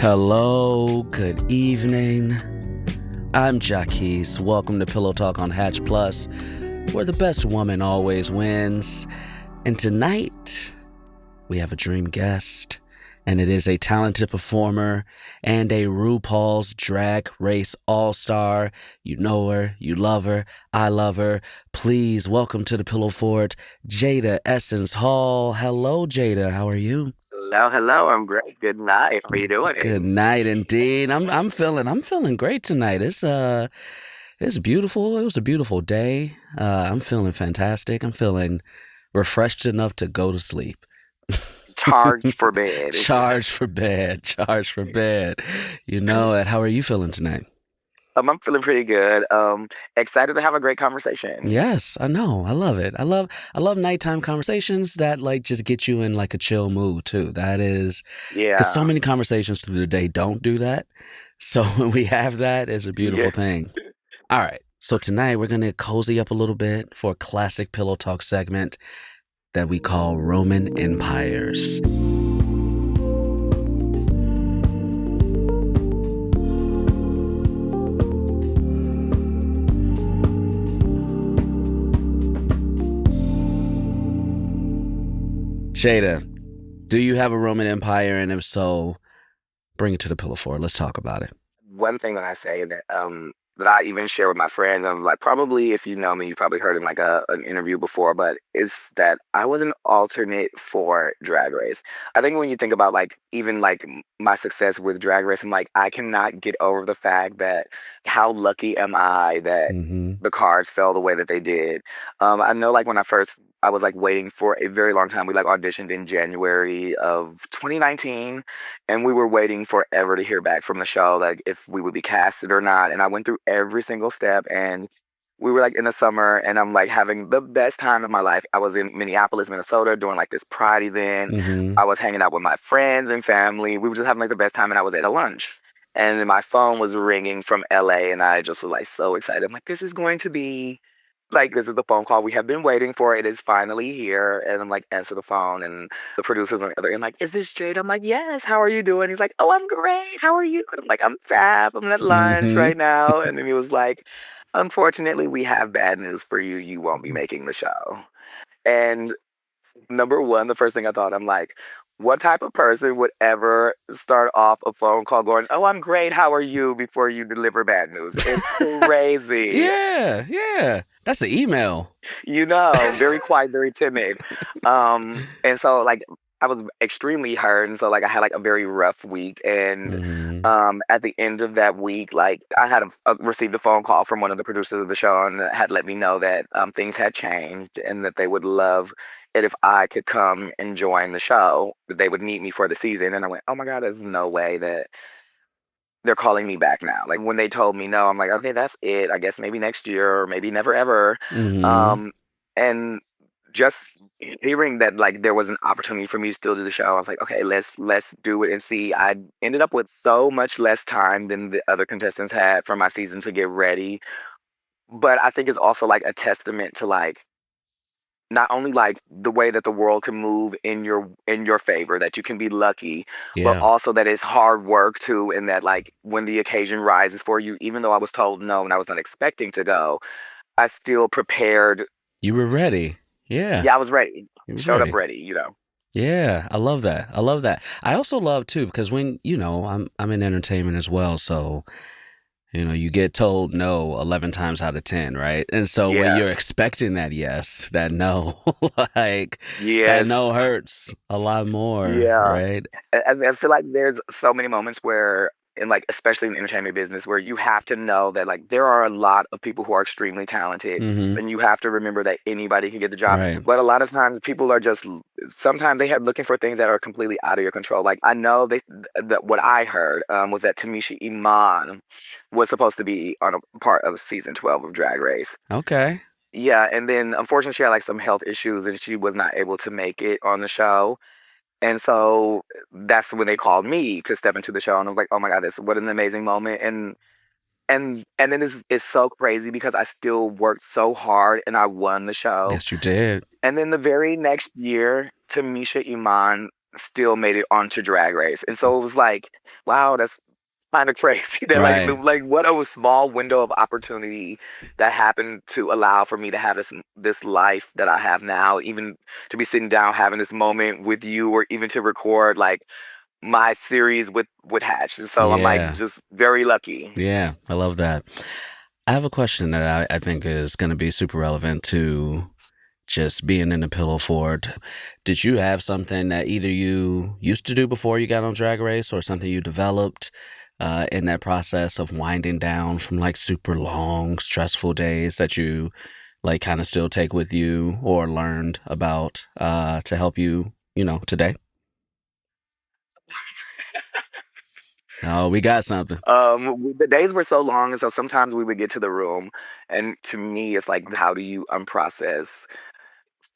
Hello, good evening. I'm Jacquis. Welcome to Pillow Talk on Hatch Plus, where the best woman always wins. And tonight, we have a dream guest, and it is a talented performer and a RuPaul's Drag Race All-Star. You know her, you love her, I love her. Please welcome to the Pillow Fort, Jaida Essence Hall. Hello, Jaida. How are you? Hello. I'm great. Good night. How are you doing? Good night, indeed. I'm feeling great tonight. It's beautiful. It was a beautiful day. I'm feeling fantastic. I'm feeling refreshed enough to go to sleep. Charged for bed. Charged for bed. Charged for bed. You know it. How are you feeling tonight? I'm feeling pretty good. Excited to have a great conversation. Yes, I know. I love it. I love nighttime conversations that like just get you in like a chill mood too. That is because so Yeah. many conversations through the day don't do that. So when we have that, it's a Yeah. beautiful thing. All right. So tonight we're gonna cozy up a little bit for a classic pillow talk segment that we call Roman Empires. Jaida, do you have a Roman Empire? And if so, bring it to the pillow fort. Let's talk about it. One thing that I say that I even share with my friends, I'm like, probably if you know me, you probably heard in like an interview before, but is that I was an alternate for Drag Race. I think when you think about like even like my success with Drag Race, I'm like, I cannot get over the fact that how lucky am I that Mm-hmm. the cards fell the way that they did. I know like when I was like waiting for a very long time. We like auditioned in January of 2019, and we were waiting forever to hear back from the show, like if we would be casted or not. And I went through every single step, and we were like in the summer, and I'm like having the best time of my life. I was in Minneapolis, Minnesota, doing like this Pride event. Mm-hmm. I was hanging out with my friends and family. We were just having like the best time, and I was at a lunch. And then my phone was ringing from LA, and I just was like so excited. I'm like, this is going to be like, this is the phone call we have been waiting for. It is finally here. And I'm like, answer the phone. And the producer's on the other end, like, is this Jade? I'm like, yes. How are you doing? He's like, oh, I'm great. How are you? And I'm like, I'm fab. I'm at lunch Mm-hmm. right now. And then he was like, unfortunately, we have bad news for you. You won't be making the show. And number one, the first thing I thought, I'm like, what type of person would ever start off a phone call going, oh, I'm great. How are you? Before you deliver bad news? It's crazy. Yeah, yeah. That's an email. Very quiet, very timid. And so like I was extremely hurt, and so like I had like a very rough week. And Mm-hmm. at the end of that week, like I had received a phone call from one of the producers of the show, and had let me know that things had changed, and that they would love it if I could come and join the show. That they would need me for the season. And I went, oh my God, there's no way that they're calling me back now. Like when they told me no, I'm like, okay, that's it. I guess maybe next year, or maybe never ever. Mm-hmm. Um, and just hearing that like there was an opportunity for me to still do the show, I was like, okay, let's do it and see. I ended up with so much less time than the other contestants had for my season to get ready. But I think it's also like a testament to like not only like the way that the world can move in your favor, that you can be lucky, but Yeah. also that it's hard work too, and that like when the occasion rises for you, even though I was told no and I was not expecting to go, I still prepared. You were ready. Yeah. Yeah, I was ready. You was Showed up ready. ready. Yeah, I love that. I love that. I also love too because when I'm in entertainment as well, so you get told no 11 times out of 10, right? And so when Yeah. you're expecting that yes, that no, like that Yes. no hurts a lot more, Yeah. right? I feel like there's so many moments where, in like, especially in the entertainment business, where you have to know that like there are a lot of people who are extremely talented, Mm-hmm. and you have to remember that anybody can get the job. Right. But a lot of times, people are just sometimes they have looking for things that are completely out of your control. Like I know that what I heard was that Tamisha Iman was supposed to be on a part of season 12 of Drag Race. Okay. Yeah, and then unfortunately she had like some health issues, and she was not able to make it on the show. And so that's when they called me to step into the show, and I was like, "Oh my God, this what an amazing moment!" And then it's so crazy because I still worked so hard and I won the show. Yes, you did. And then the very next year, Tamisha Iman still made it onto Drag Race. And so it was like, wow, that's kind of crazy that Right. like what a small window of opportunity that happened to allow for me to have this life that I have now, even to be sitting down having this moment with you, or even to record like my series with Hatch. And so I'm like Yeah. just very lucky. Yeah. I love that. I have a question that I think is going to be super relevant to just being in the pillow fort. Did you have something that either you used to do before you got on Drag Race, or something you developed in that process of winding down from like super long, stressful days that you like kind of still take with you or learned about to help you, today? Oh, we got something. The days were so long, and so sometimes we would get to the room, and to me, it's like, how do you unprocess?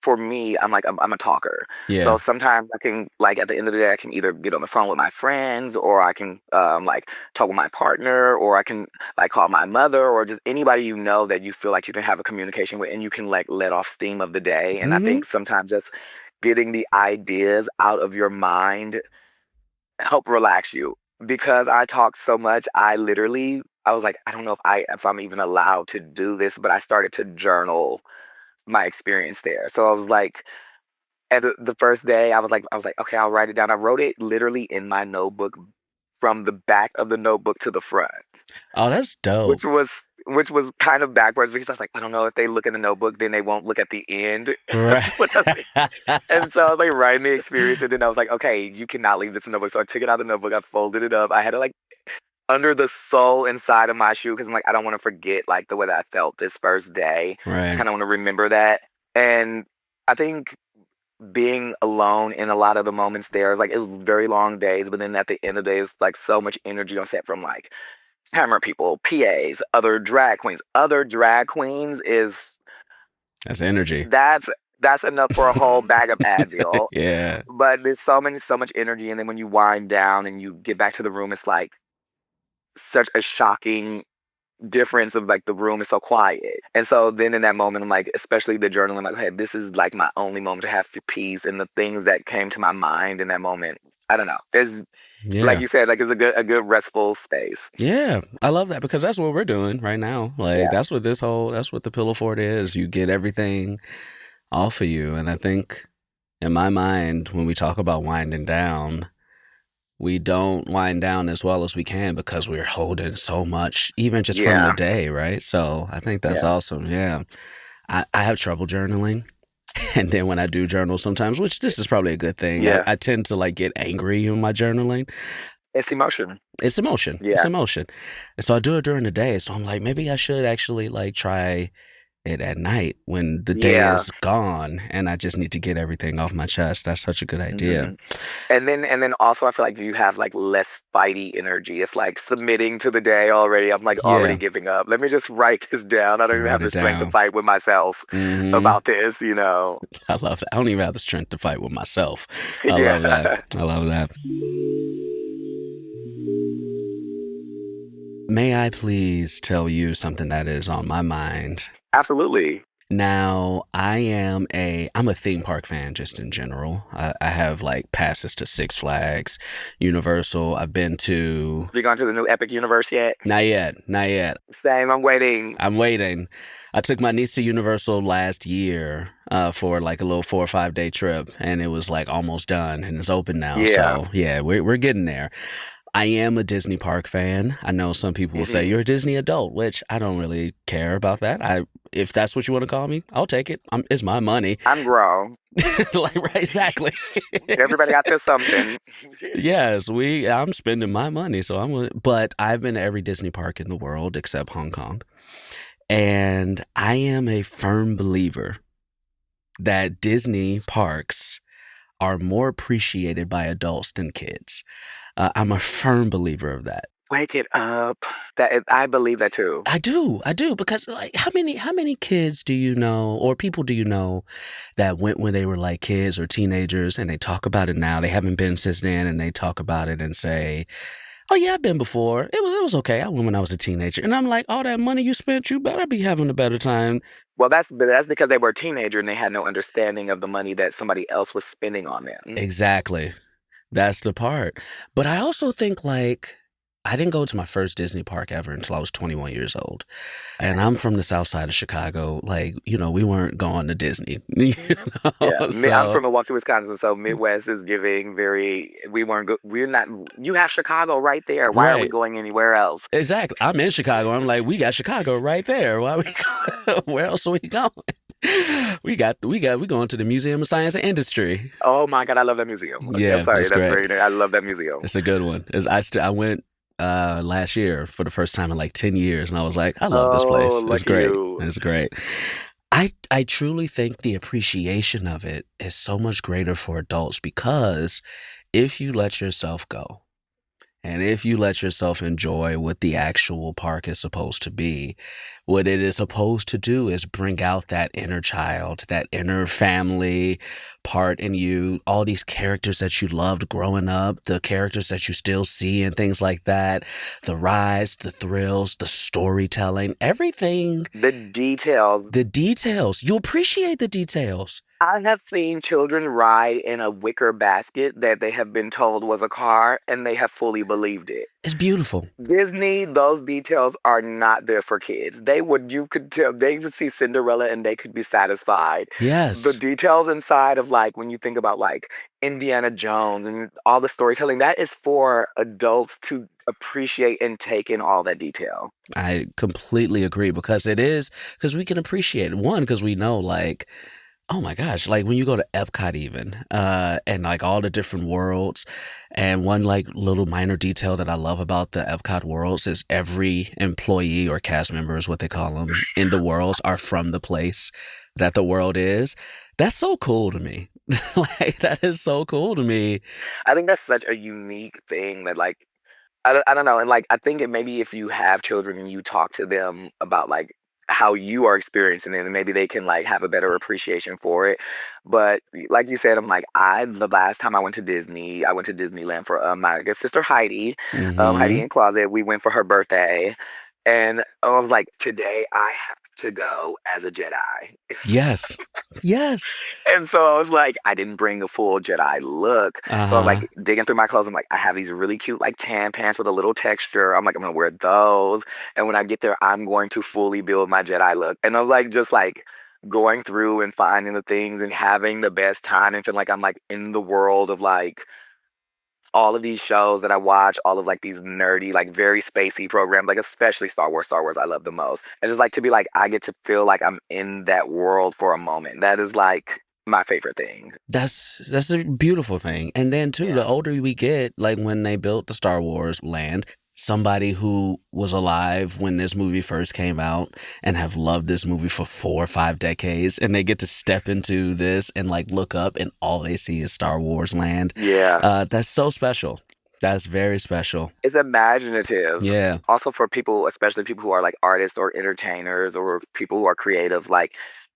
For me, I'm a talker. Yeah. So sometimes I can like at the end of the day I can either get on the phone with my friends, or I can like talk with my partner, or I can like call my mother, or just anybody that you feel like you can have a communication with, and you can like let off steam of the day. And I Mm-hmm. think sometimes just getting the ideas out of your mind help relax you, because I talk so much. I was like, I don't know if I'm even allowed to do this, but I started to journal my experience there. So I was like, and the first day, I was like, okay, I'll write it down. I wrote it literally in my notebook, from the back of the notebook to the front, Oh, that's dope. which was which was kind of backwards, because I was like, I don't know if they look in the notebook, then they won't look at the end. Right. But and so I was like writing the experience, and then I was like, okay, you cannot leave this in the notebook. So I took it out of the notebook, I folded it up, I had it like under the sole inside of my shoe, because I'm like, I don't want to forget like the way that I felt this first day. I Right. kind of want to remember that. And I think being alone in a lot of the moments there, like it was very long days, but then at the end of the day, it's like so much energy on set from like camera people, PAs, other drag queens. Other drag queens is That's energy. that's that's enough for a whole bag of Advil. Yeah. But there's so much energy, and then when you wind down and you get back to the room, it's like such a shocking difference of like the room is so quiet. And so then in that moment, I'm like, especially the journaling, I'm like, hey, this is like my only moment to have peace, and the things that came to my mind in that moment. I don't know. There's, like Yeah. you said, like it's a good restful space. Yeah. I love that because that's what we're doing right now. Like Yeah. that's what the pillow fort is. You get everything off of you. And I think in my mind, when we talk about winding down, we don't wind down as well as we can because we're holding so much, even just from the Yeah. day, right? So I think that's Yeah. awesome. Yeah. I have trouble journaling. And then when I do journal sometimes, which this is probably a good thing, Yeah. I tend to like get angry in my journaling. It's emotion. It's emotion. It's Yeah. emotion. And so I do it during the day. So I'm like, maybe I should actually like try it at night when the day Yeah. is gone and I just need to get everything off my chest. That's such a good idea. hmm And then also I feel like you have like less fighty energy. It's like submitting to the day already. I'm like already Yeah. giving up. Let me just write this down. I don't even have Write the it strength to down. fight with myself Hmm. about this. I love it. I don't even have the strength to fight with myself. I love that. Yeah. I love that. May I please tell you something that is on my mind? Absolutely. Now, I'm a theme park fan just in general. I have like passes to Six Flags, Universal. I've been to Have you gone to the new Epic Universe yet? not yet, not yet. Same. I'm waiting. I'm waiting. I took my niece to Universal last year for like a little 4 or 5 day trip, and it was like almost done, and it's open now. Yeah. So yeah, we're getting there. I am a Disney park fan. I know some people will say hmm you're a Disney adult, which I don't really care about that. If that's what you want to call me, I'll take it. It's my money. I'm grown. Like right, exactly. Everybody got their something. Yes, I'm spending my money, so but I've been to every Disney park in the world except Hong Kong. And I am a firm believer that Disney parks are more appreciated by adults than kids. I'm a firm believer of that. Wake it up. I believe that too. I do, because like how many kids do you know or people do you know that went when they were like kids or teenagers and they talk about it now? They haven't been since then, and they talk about it and say, "Oh yeah, I've been before. It was okay. I went when I was a teenager." And I'm like, all that money you spent, you better be having a better time. Well, that's because they were a teenager and they had no understanding of the money that somebody else was spending on them. Exactly. That's the part. But I also think like I didn't go to my first Disney park ever until I was 21 years old. And I'm from the south side of Chicago. Like, we weren't going to Disney. Yeah, I'm So, from Milwaukee, Wisconsin, so Midwest is giving very. We weren't. We're not. You have Chicago right there. Why are we right. going anywhere else? Exactly. I'm in Chicago. I'm like, we got Chicago right there. Why we where else are we going? We going to the Museum of Science and Industry. Oh my God, I love that museum. Okay, I'm Yeah, sorry, it's that's great. very nice. I love that museum. It's a good one. I went last year for the first time in like 10 years and I was like, I love this Oh, place. It's lucky great. you. It's great. I truly think the appreciation of it is so much greater for adults because if you let yourself go and if you let yourself enjoy what the actual park is supposed to be, what it is supposed to do is bring out that inner child, that inner family part in you, all these characters that you loved growing up, the characters that you still see and things like that, the rides, the thrills, the storytelling, everything, The details. the details. You appreciate the details. I have seen children ride in a wicker basket that they have been told was a car, and they have fully believed it. It's beautiful. Disney, those details are not there for kids. You could tell, they would see Cinderella and they could be satisfied. The Yes. details inside of like, when you think about like Indiana Jones and all the storytelling, that is for adults to appreciate and take in all that detail. I completely agree because we can appreciate it. One, because we know like oh my gosh, like when you go to Epcot even, and like all the different worlds, and one like little minor detail that I love about the Epcot worlds is every employee or cast member is what they call them in the worlds are from the place that the world is. That's so cool to me. Like that is so cool to me. I think that's such a unique thing that like I don't know, and like I think it maybe if you have children and you talk to them about like how you are experiencing it, and maybe they can like have a better appreciation for it. But like you said, I'm like the last time I went to Disney, I went to Disneyland for my I guess, sister Heidi, Heidi Hmm. in Closet. We went for her birthday, and I was like, today I have to go as a Jedi. Yes. Yes. And so I was like, I didn't bring a full Jedi look. Uh So I was huh. like digging through my clothes. I'm like, I have these really cute like tan pants with a little texture. I'm like, I'm gonna wear those. And when I get there, I'm going to fully build my Jedi look. And I was like, just like going through and finding the things and having the best time and feeling like I'm like in the world of like all of these shows that I watch, all of like these nerdy, like very spacey programs, like especially Star Wars. Star Wars, I love the most. And just like to be like, I get to feel like I'm in that world for a moment. That is like my favorite thing. That's a beautiful thing. And then too, the Yeah. older we get, like when they built the Star Wars land, somebody who was alive when this movie first came out and have loved this movie for 4 or 5 decades, and they get to step into this and like look up and all they see is Star Wars land. Yeah. That's so special. That's very special. It's imaginative. Yeah. Also for people, especially people who are like artists or entertainers or people who are creative, like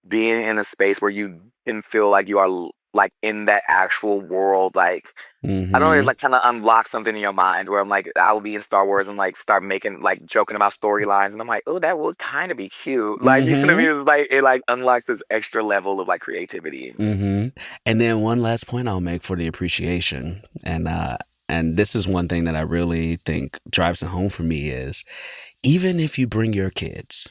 being in a space where you can feel like you are like in that actual world, like I don't know, it Mm-hmm. like kind of unlock something in your mind where I'm like, I will be in Star Wars and like start making like joking about storylines, and I'm like, oh, that would kind of be cute. Like, you know what I Mm-hmm. mean? It's like it like unlocks this extra level of like creativity. Mm-hmm. And then one last point I'll make for the appreciation, and this is one thing that I really think drives it home for me is even if you bring your kids,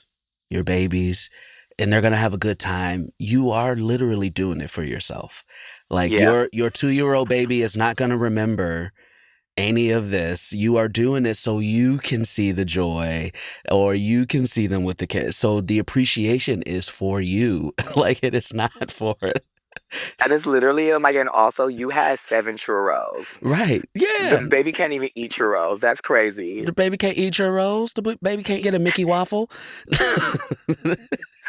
your babies, and they're gonna have a good time, you are literally doing it for yourself. Like Yeah. your 2 year old baby is not gonna remember any of this. You are doing it so you can see the joy or you can see them with the kids. So the appreciation is for you. Like it is not for it. And it's literally, I'm like, and also you had 7 churros. Right. The Yeah. baby can't even eat churros. That's crazy. The baby can't eat churros. The baby can't get a Mickey waffle.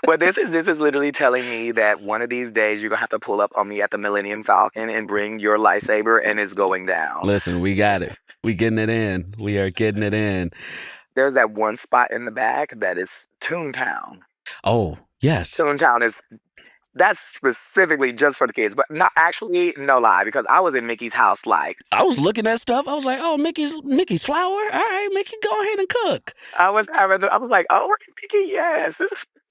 But this is literally telling me that one of these days you're gonna have to pull up on me at the Millennium Falcon and bring your lightsaber, and it's going down. Listen, we got it. We getting it in. We are getting it in. There's that one spot in the back that is Toontown. Oh, yes. Toontown is that's specifically just for the kids, but not actually, no lie, because I was in Mickey's house like I was looking at stuff. I was like, oh, Mickey's flour. All right, Mickey, go ahead and cook. I was like, oh, we're in Mickey, yes.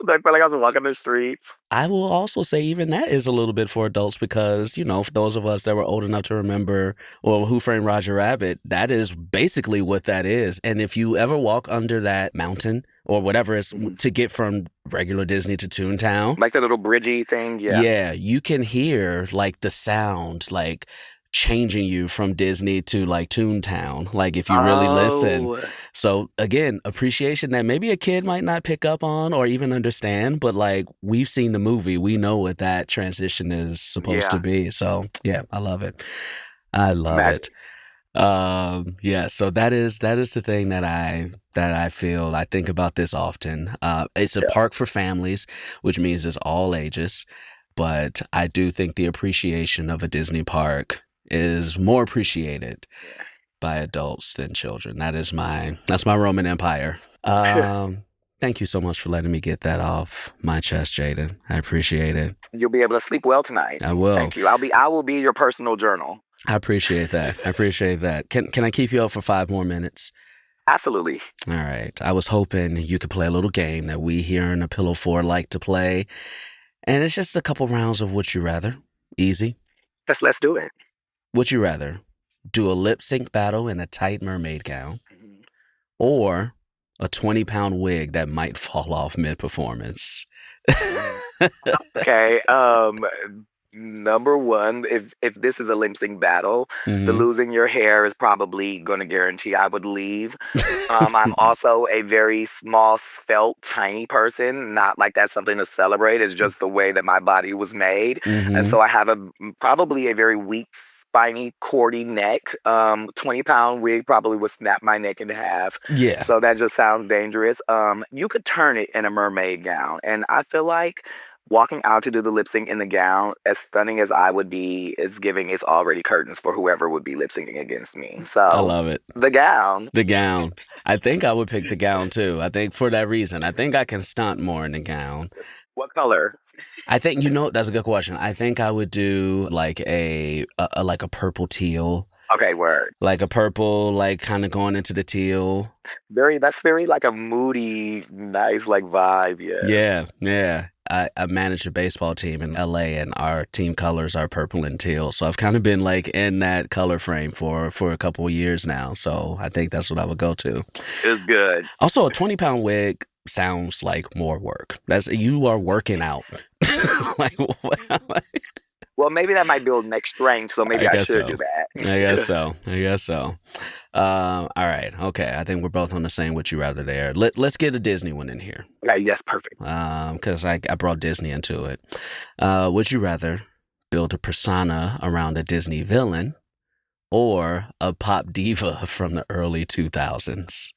I felt like I was walking the streets. I will also say even that is a little bit for adults because, for those of us that were old enough to remember, well, Who Framed Roger Rabbit, that is basically what that is. And if you ever walk under that mountain or whatever it's Mhm. to get from regular Disney to Toontown, Like the little bridgey thing, yeah. yeah, you can hear like the sound, like changing you from Disney to like Toontown, like if you really listen. Oh, So again, appreciation that maybe a kid might not pick up on or even understand, but like we've seen the movie, we know what that transition is supposed to yeah. be. So yeah, I love it. I love it. Magic. Yeah, so that is the thing that I feel I think about this often. It's a Yeah. park for families, which means it's all ages, but I do think the appreciation of a Disney park is more appreciated Yeah. by adults than children. That's my Roman Empire. Thank you so much for letting me get that off my chest, Jaden. I appreciate it. You'll be able to sleep well tonight. I will. Thank you. I will be your personal journal. I appreciate that. I appreciate that. Can I keep you up for 5 more minutes? Absolutely. All right. I was hoping you could play a little game that we here in the Pillow Fort like to play. And it's just a couple rounds of Would You Rather. Easy. Let's do it. Would you rather do a lip sync battle in a tight mermaid gown Mhm. or a 20-pound wig that might fall off mid-performance? Okay. Number one, if this is a lip sync battle, the Mhm. losing your hair is probably going to guarantee I would leave. I'm also a very small, felt, tiny person. Not like that's something to celebrate. It's just the way that my body was made, and Mhm. so I have probably a very weak, spiny, cordy neck. 20-pound wig probably would snap my neck in half. Yeah. So that just sounds dangerous. You could turn it in a mermaid gown, and I feel like walking out to do the lip sync in the gown, as stunning as I would be, it's already curtains for whoever would be lip syncing against me. I So love it. the gown. The gown. I think I would pick the gown too. I think for that reason. I think I can stunt more in the gown. What color? I think that's a good question. I think I would do like like a purple teal, Okay, word. like a purple, like kind of going into the teal. That's very like a moody, nice like vibe. Yeah. Yeah, yeah. I manage a baseball team in LA and our team colors are purple and teal. So I've kind of been like in that color frame for a couple of years now. So I think that's what I would go to. It's good. Also, a 20-pound wig sounds like more work. You are working out. like, Well, maybe that might build neck strength, so maybe I I guess should so. do that. I guess so. All right. Okay. I think we're both on the same Would You Rather there. Let's get a Disney one in here. Okay, yes, perfect. Because I brought Disney into it. Would you rather build a persona around a Disney villain or a pop diva from the early 2000s?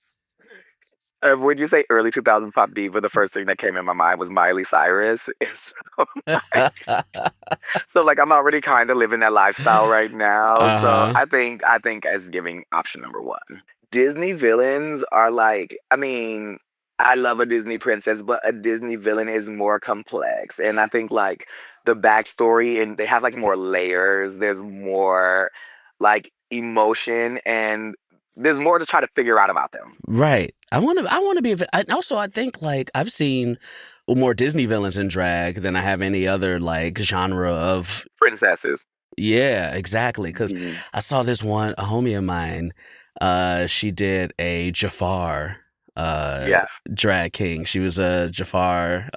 When you say early 2000s pop diva, the first thing that came in my mind was Miley Cyrus. So like I'm already kind of living that lifestyle right now. So Uh-huh. I think as giving option number one. Disney villains are like, I mean, I love a Disney princess, but a Disney villain is more complex. And I think like the backstory and they have like more layers. There's more like emotion and there's more to try to figure out about them. Right. I want to be also I think like I've seen more Disney villains in drag than I have any other like genre of. Princesses. Yeah, exactly. Because Mhm. I saw this one, a homie of mine, she did a Jafar Yeah. drag king. She was a Jafar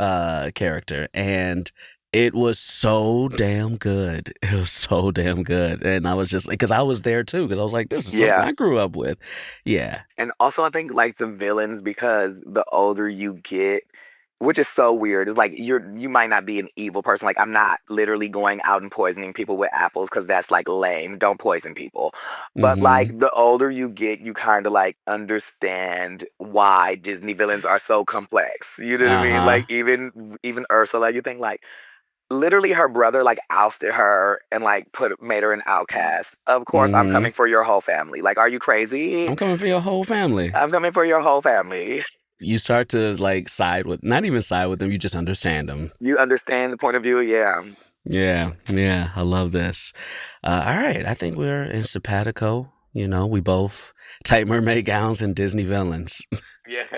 character, and it was so damn good. It was so damn good. And I was just like, because I was there too, because I was like, this is something Yeah. I grew up with. Yeah. And also, I think like the villains, because the older you get, which is so weird, it's like you might not be an evil person. Like I'm not literally going out and poisoning people with apples because that's like lame. Don't poison people. But Mm-hmm. like the older you get, you kind of like understand why Disney villains are so complex. You know what I mean? Uh-huh. Like even Ursula, you think like literally her brother like ousted her and like made her an outcast. Of course, I'm Mm-hmm. coming for your whole family. Like, are you crazy? I'm coming for your whole family. I'm coming for your whole family. You start to like not even side with them, you just understand them. You understand the point of view? Yeah. Yeah, I love this. All right, I think we're in simpatico You know, we both tight mermaid gowns and Disney villains. Yes.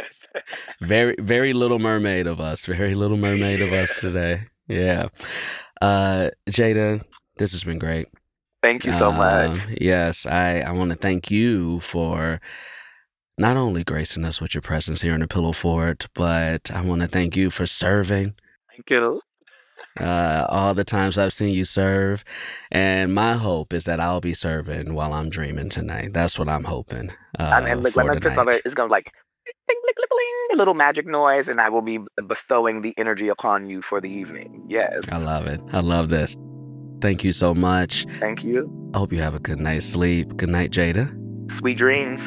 Very Little Mermaid of us. Very Little Mermaid of us today. Yeah. Jada, this has been great. Thank you so much. Yes, I want to thank you for not only gracing us with your presence here in the Pillow Fort, but I want to thank you for serving. Thank you. All the times I've seen you serve. And my hope is that I'll be serving while I'm dreaming tonight. That's what I'm hoping And look, when for I pick on it, tonight. it's going to like bling, bling, bling, bling, a little magic noise, and I will be bestowing the energy upon you for the evening. Yes. I love it. I love this. Thank you so much. Thank you. I hope you have a good night's sleep. Good night, Jada. Sweet dreams.